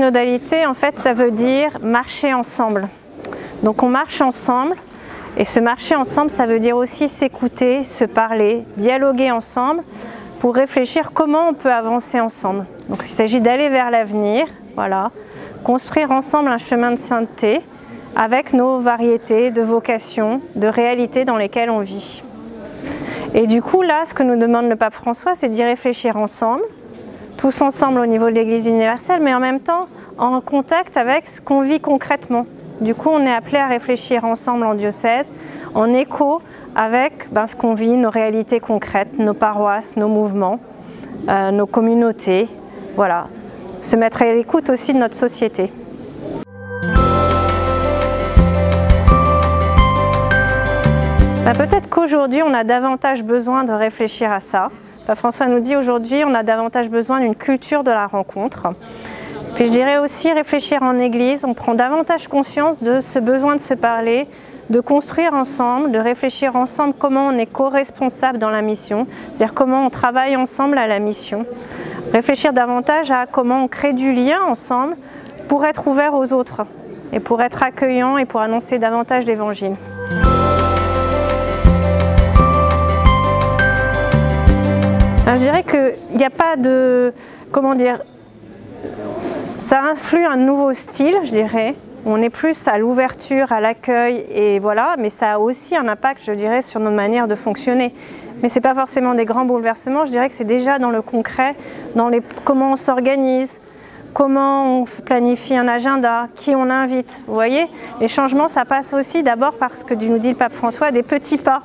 synodalité, en fait, ça veut dire marcher ensemble. Donc on marche ensemble, et se marcher ensemble, ça veut dire aussi s'écouter, se parler, dialoguer ensemble pour réfléchir comment on peut avancer ensemble. Donc il s'agit d'aller vers l'avenir, voilà, construire ensemble un chemin de sainteté avec nos variétés de vocations, de réalités dans lesquelles on vit. Et du coup, là, ce que nous demande le pape François, c'est d'y réfléchir ensemble, tous ensemble au niveau de l'Église universelle, mais en même temps en contact avec ce qu'on vit concrètement. Du coup, on est appelé à réfléchir ensemble en diocèse, en écho avec ce qu'on vit, nos réalités concrètes, nos paroisses, nos mouvements, nos communautés. Voilà, se mettre à l'écoute aussi de notre société. Peut-être qu'aujourd'hui, on a davantage besoin de réfléchir à ça. François nous dit aujourd'hui, on a davantage besoin d'une culture de la rencontre. Puis je dirais aussi réfléchir en Église, on prend davantage conscience de ce besoin de se parler, de construire ensemble, de réfléchir ensemble comment on est co-responsable dans la mission, c'est-à-dire comment on travaille ensemble à la mission. Réfléchir davantage à comment on crée du lien ensemble pour être ouvert aux autres et pour être accueillant et pour annoncer davantage l'Évangile. Alors, je dirais qu'il n'y a pas de... comment dire... Ça influe un nouveau style, je dirais. On est plus à l'ouverture, à l'accueil, et voilà, mais ça a aussi un impact, je dirais, sur nos manières de fonctionner. Mais ce n'est pas forcément des grands bouleversements, je dirais que c'est déjà dans le concret, dans comment on s'organise, comment on planifie un agenda, qui on invite. Vous voyez, les changements, ça passe aussi d'abord par ce que nous dit le pape François, des petits pas.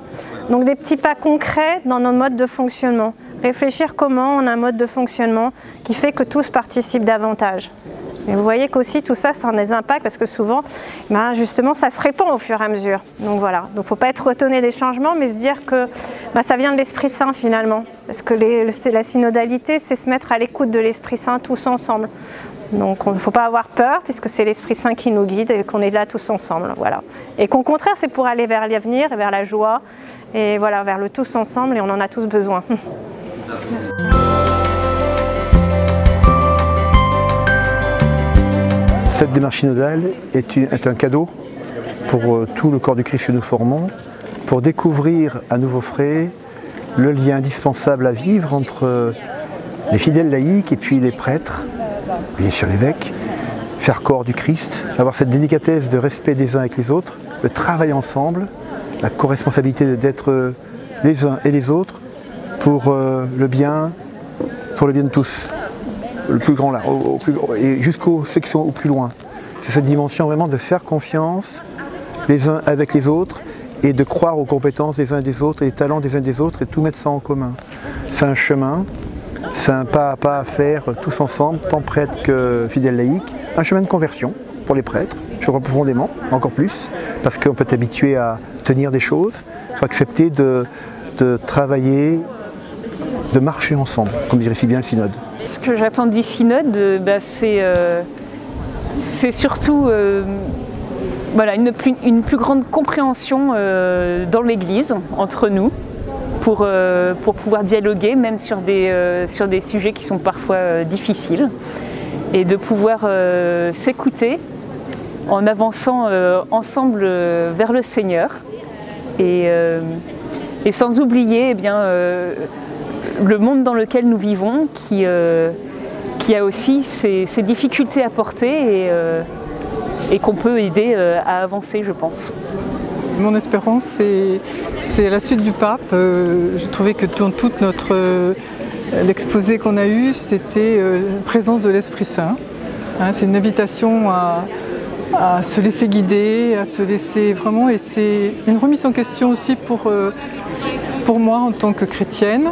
Donc des petits pas concrets dans nos modes de fonctionnement. Réfléchir comment on a un mode de fonctionnement qui fait que tous participent davantage. Et vous voyez qu'aussi tout ça, ça a des impacts parce que souvent, justement, ça se répand au fur et à mesure. Donc voilà, donc il ne faut pas être étonné des changements, mais se dire que ça vient de l'Esprit Saint finalement. Parce que la synodalité, c'est se mettre à l'écoute de l'Esprit Saint tous ensemble. Donc il ne faut pas avoir peur puisque c'est l'Esprit Saint qui nous guide et qu'on est là tous ensemble. Voilà. Et qu'au contraire, c'est pour aller vers l'avenir et vers la joie et voilà, vers le tous ensemble et on en a tous besoin. Cette démarche synodale est un cadeau pour tout le corps du Christ que nous formons, pour découvrir à nouveau frais le lien indispensable à vivre entre les fidèles laïcs et puis les prêtres, bien sûr l'évêque, faire corps du Christ, avoir cette délicatesse de respect des uns avec les autres, le travail ensemble, la co-responsabilité d'être les uns et les autres pour le bien de tous. Le plus grand là, et jusqu'aux ceux qui sont au plus loin. C'est cette dimension vraiment de faire confiance les uns avec les autres et de croire aux compétences des uns et des autres et les talents des uns et des autres et tout mettre ça en commun. C'est un chemin, c'est un pas à pas à faire tous ensemble, tant prêtres que fidèles laïcs. Un chemin de conversion pour les prêtres, je crois profondément, encore plus, parce qu'on peut être habitué à tenir des choses, il faut accepter de travailler, de marcher ensemble, comme dirait si bien le synode. Ce que j'attends du synode, c'est surtout voilà, une plus grande compréhension dans l'Église, entre nous, pour pouvoir dialoguer, même sur des sujets qui sont parfois difficiles, et de pouvoir s'écouter en avançant ensemble vers le Seigneur, et sans oublier le monde dans lequel nous vivons, qui a aussi ses difficultés à porter et qu'on peut aider à avancer, je pense. Mon espérance, c'est à la suite du pape. J'ai trouvé que dans toute l'exposé qu'on a eu, c'était la présence de l'Esprit Saint. C'est une invitation à se laisser guider, à se laisser vraiment, et c'est une remise en question aussi pour moi en tant que chrétienne.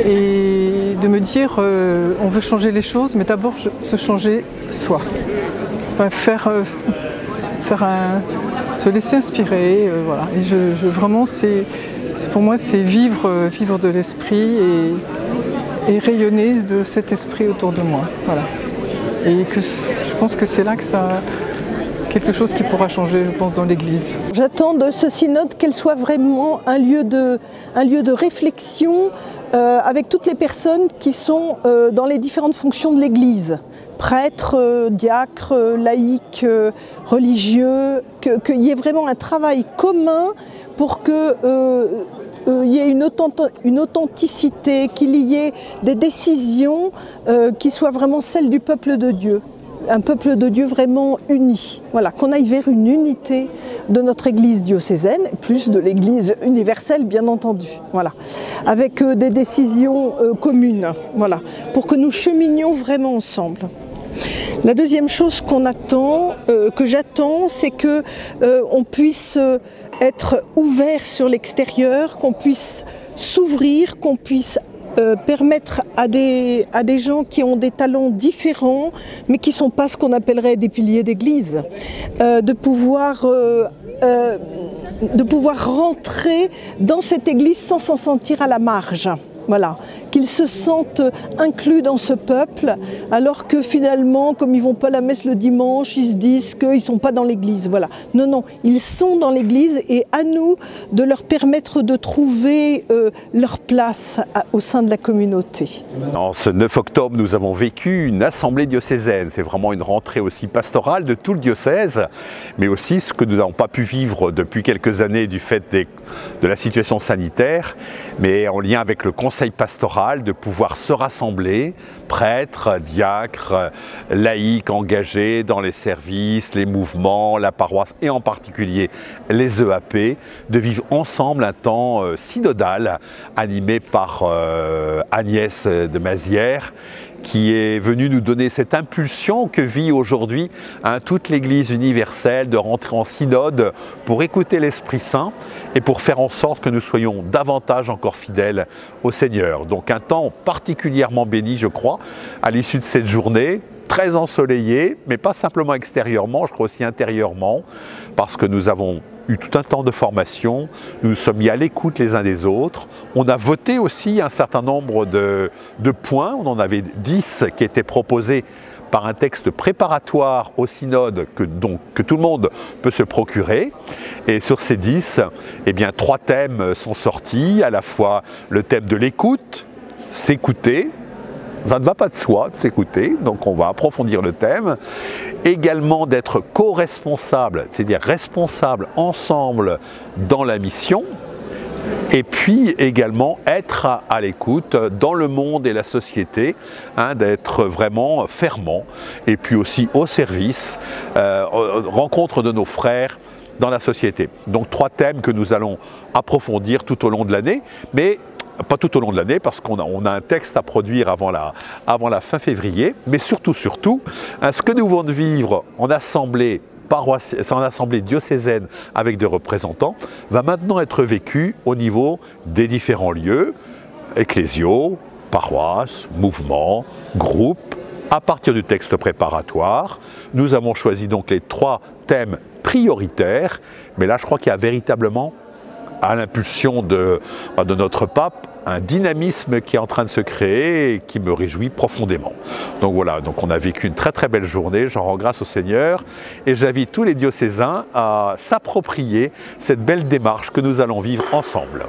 Et de me dire, on veut changer les choses, mais d'abord se changer soi. Enfin, se laisser inspirer, voilà. Et vraiment, pour moi, c'est vivre de l'esprit et rayonner de cet esprit autour de moi. Voilà. Et je pense que c'est là que ça... quelque chose qui pourra changer, je pense, dans l'Église. J'attends de ce synode qu'elle soit vraiment un lieu de réflexion avec toutes les personnes qui sont dans les différentes fonctions de l'Église. prêtres, diacres, laïcs, religieux, qu'il y ait vraiment un travail commun pour que il y ait une authenticité, qu'il y ait des décisions qui soient vraiment celles du peuple de Dieu. Un peuple de Dieu vraiment uni. Voilà, qu'on aille vers une unité de notre Église diocésaine, plus de l'Église universelle bien entendu. Voilà, avec des décisions communes. Voilà, pour que nous cheminions vraiment ensemble. La deuxième chose qu'on attend, que j'attends, c'est que on puisse être ouvert sur l'extérieur, qu'on puisse s'ouvrir, qu'on puisse permettre à des gens qui ont des talents différents, mais qui ne sont pas ce qu'on appellerait des piliers d'église, de pouvoir rentrer dans cette église sans s'en sentir à la marge. Voilà, qu'ils se sentent inclus dans ce peuple, alors que finalement, comme ils ne vont pas à la messe le dimanche, ils se disent qu'ils ne sont pas dans l'église. Voilà. Non, non, ils sont dans l'église et à nous de leur permettre de trouver leur place au sein de la communauté. En ce 9 octobre, nous avons vécu une assemblée diocésaine. C'est vraiment une rentrée aussi pastorale de tout le diocèse, mais aussi ce que nous n'avons pas pu vivre depuis quelques années du fait de la situation sanitaire, mais en lien avec le conseil pastoral, de pouvoir se rassembler, prêtres, diacres, laïcs engagés dans les services, les mouvements, la paroisse et en particulier les EAP, de vivre ensemble un temps synodal animé par Agnès de Mazières, qui est venue nous donner cette impulsion que vit aujourd'hui toute l'Église universelle de rentrer en synode pour écouter l'Esprit Saint et pour faire en sorte que nous soyons davantage encore fidèles au Seigneur. Donc un temps particulièrement béni, je crois, à l'issue de cette journée, très ensoleillée, mais pas simplement extérieurement, je crois aussi intérieurement, parce que nous avons eu tout un temps de formation, nous nous sommes mis à l'écoute les uns des autres. On a voté aussi un certain nombre de points, on en avait 10 qui étaient proposés par un texte préparatoire au synode que tout le monde peut se procurer. Et sur ces 10, eh bien, 3 thèmes sont sortis, à la fois le thème de l'écoute, s'écouter. Ça ne va pas de soi de s'écouter, donc on va approfondir le thème. Également d'être co-responsable, c'est-à-dire responsable ensemble dans la mission. Et puis également être à l'écoute dans le monde et la société, d'être vraiment fermant. Et puis aussi au service, rencontre de nos frères dans la société. Donc 3 thèmes que nous allons approfondir tout au long de l'année, mais pas tout au long de l'année parce qu'on a un texte à produire avant la fin février, mais surtout, ce que nous venons de vivre en assemblée diocésaine avec des représentants va maintenant être vécu au niveau des différents lieux, ecclésiaux, paroisses, mouvements, groupes. À partir du texte préparatoire, nous avons choisi donc les 3 thèmes prioritaires, mais là je crois qu'il y a véritablement, à l'impulsion de notre pape, un dynamisme qui est en train de se créer et qui me réjouit profondément. Donc voilà, donc on a vécu une très très belle journée, j'en rends grâce au Seigneur et j'invite tous les diocésains à s'approprier cette belle démarche que nous allons vivre ensemble.